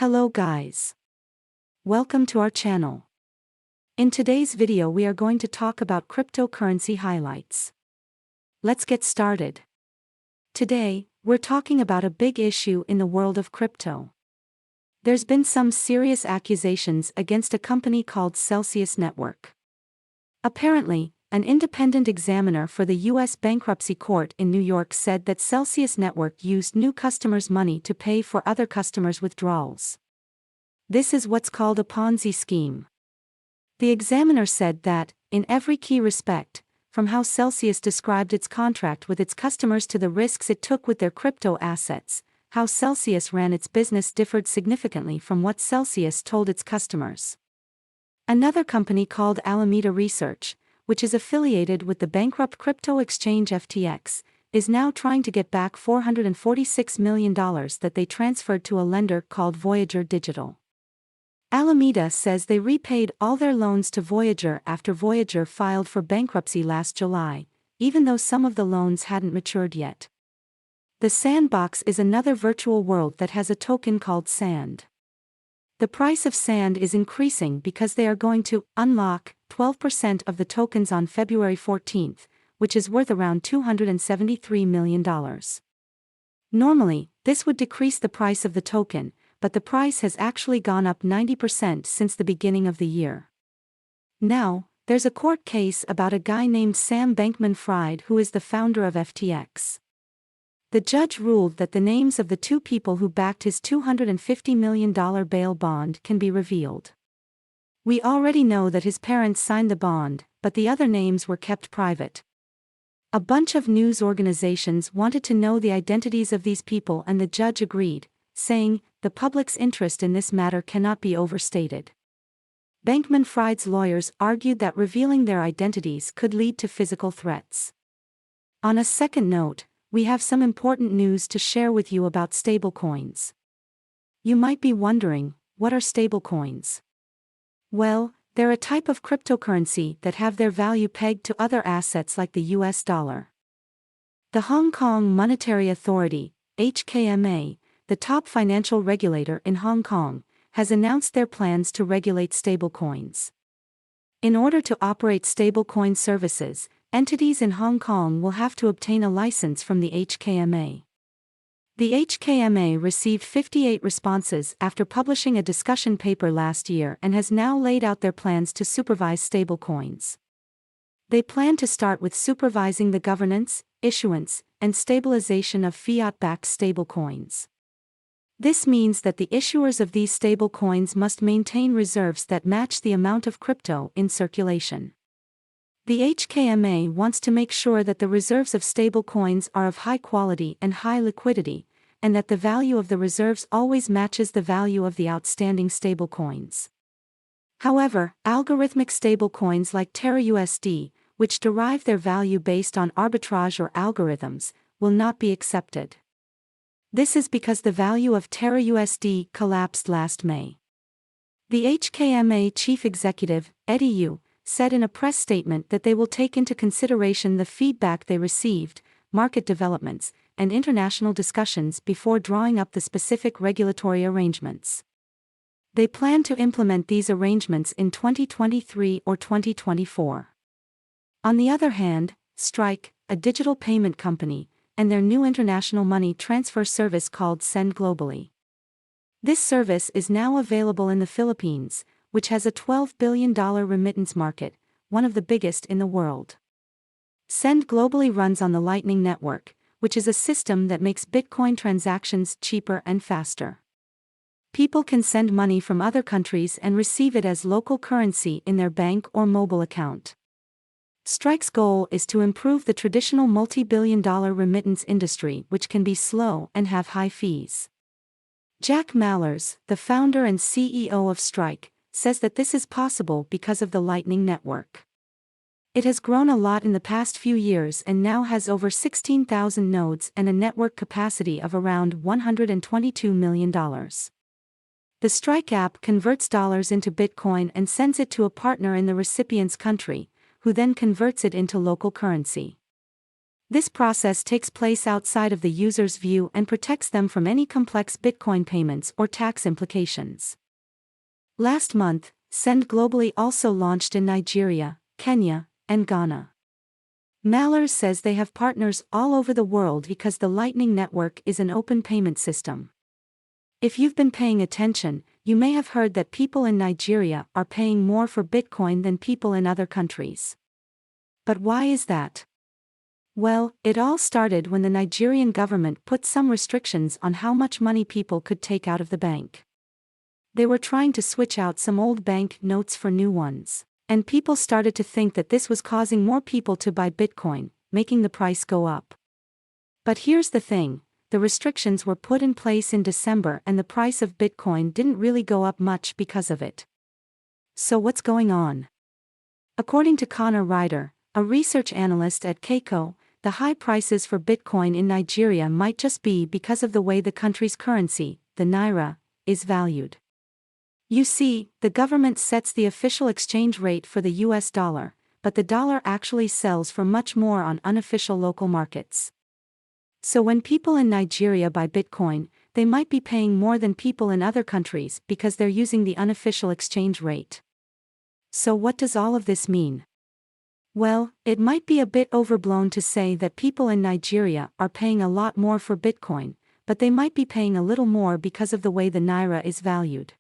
Hello guys. Welcome to our channel. In today's video we are going to talk about cryptocurrency highlights. Let's get started. Today, we're talking about a big issue in the world of crypto. There's been some serious accusations against a company called Celsius Network. Apparently, an independent examiner for the U.S. Bankruptcy Court in New York said that Celsius Network used new customers' money to pay for other customers' withdrawals. This is what's called a Ponzi scheme. The examiner said that, in every key respect, from how Celsius described its contract with its customers to the risks it took with their crypto assets, how Celsius ran its business differed significantly from what Celsius told its customers. Another company called Alameda Research, which is affiliated with the bankrupt crypto exchange FTX, is now trying to get back $446 million that they transferred to a lender called Voyager Digital. Alameda says they repaid all their loans to Voyager after Voyager filed for bankruptcy last July, even though some of the loans hadn't matured yet. The Sandbox is another virtual world that has a token called Sand. The price of Sand is increasing because they are going to unlock 12% of the tokens on February 14th, which is worth around $273 million. Normally, this would decrease the price of the token, but the price has actually gone up 90% since the beginning of the year. Now, there's a court case about a guy named Sam Bankman-Fried who is the founder of FTX. The judge ruled that the names of the two people who backed his $250 million bail bond can be revealed. We already know that his parents signed the bond, but the other names were kept private. A bunch of news organizations wanted to know the identities of these people and the judge agreed, saying, "The public's interest in this matter cannot be overstated." Bankman-Fried's lawyers argued that revealing their identities could lead to physical threats. On a second note, we have some important news to share with you about stablecoins. You might be wondering, what are stablecoins? Well, they're a type of cryptocurrency that have their value pegged to other assets like the US dollar. The Hong Kong Monetary Authority, HKMA, the top financial regulator in Hong Kong, has announced their plans to regulate stablecoins. In order to operate stablecoin services, entities in Hong Kong will have to obtain a license from the HKMA. The HKMA received 58 responses after publishing a discussion paper last year and has now laid out their plans to supervise stablecoins. They plan to start with supervising the governance, issuance, and stabilization of fiat-backed stablecoins. This means that the issuers of these stablecoins must maintain reserves that match the amount of crypto in circulation. The HKMA wants to make sure that the reserves of stablecoins are of high quality and high liquidity, and that the value of the reserves always matches the value of the outstanding stablecoins. However, algorithmic stablecoins like TerraUSD, which derive their value based on arbitrage or algorithms, will not be accepted. This is because the value of TerraUSD collapsed last May. The HKMA chief executive, Eddie Yu, said in a press statement that they will take into consideration the feedback they received, market developments, and international discussions before drawing up the specific regulatory arrangements. They plan to implement these arrangements in 2023 or 2024. On the other hand, Strike, a digital payment company, and their new international money transfer service called Send Globally. This service is now available in the Philippines, which has a $12 billion remittance market, one of the biggest in the world. Send Globally runs on the Lightning Network, which is a system that makes Bitcoin transactions cheaper and faster. People can send money from other countries and receive it as local currency in their bank or mobile account. Strike's goal is to improve the traditional multi-billion-dollar remittance industry, which can be slow and have high fees. Jack Mallers, the founder and CEO of Strike, says that this is possible because of the Lightning Network. It has grown a lot in the past few years and now has over 16,000 nodes and a network capacity of around $122 million. The Strike app converts dollars into Bitcoin and sends it to a partner in the recipient's country, who then converts it into local currency. This process takes place outside of the user's view and protects them from any complex Bitcoin payments or tax implications. Last month, Send Globally also launched in Nigeria, Kenya, and Ghana. Mallers says they have partners all over the world because the Lightning Network is an open payment system. If you've been paying attention, you may have heard that people in Nigeria are paying more for Bitcoin than people in other countries. But why is that? Well, it all started when the Nigerian government put some restrictions on how much money people could take out of the bank. They were trying to switch out some old bank notes for new ones, and people started to think that this was causing more people to buy Bitcoin, making the price go up. But here's the thing, the restrictions were put in place in December and the price of Bitcoin didn't really go up much because of it. So what's going on? According to Connor Ryder, a research analyst at Keiko, the high prices for Bitcoin in Nigeria might just be because of the way the country's currency, the naira, is valued. You see, the government sets the official exchange rate for the US dollar, but the dollar actually sells for much more on unofficial local markets. So when people in Nigeria buy Bitcoin, they might be paying more than people in other countries because they're using the unofficial exchange rate. So what does all of this mean? Well, it might be a bit overblown to say that people in Nigeria are paying a lot more for Bitcoin, but they might be paying a little more because of the way the naira is valued.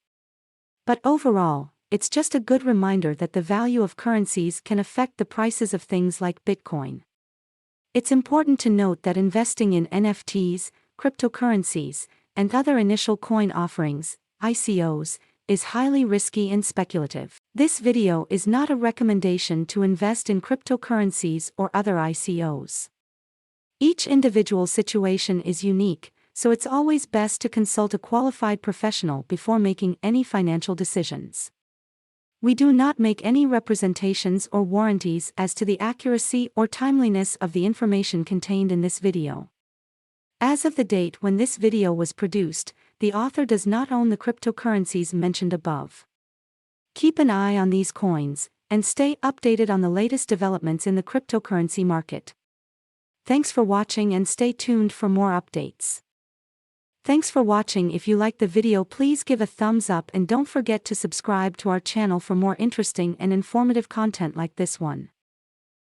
But overall, it's just a good reminder that the value of currencies can affect the prices of things like Bitcoin. It's important to note that investing in NFTs, cryptocurrencies, and other initial coin offerings, ICOs, is highly risky and speculative. This video is not a recommendation to invest in cryptocurrencies or other ICOs. Each individual situation is unique, so it's always best to consult a qualified professional before making any financial decisions. We do not make any representations or warranties as to the accuracy or timeliness of the information contained in this video. As of the date when this video was produced, the author does not own the cryptocurrencies mentioned above. Keep an eye on these coins, and stay updated on the latest developments in the cryptocurrency market. Thanks for watching and stay tuned for more updates. Thanks for watching. If you liked the video, please give a thumbs up and don't forget to subscribe to our channel for more interesting and informative content like this one.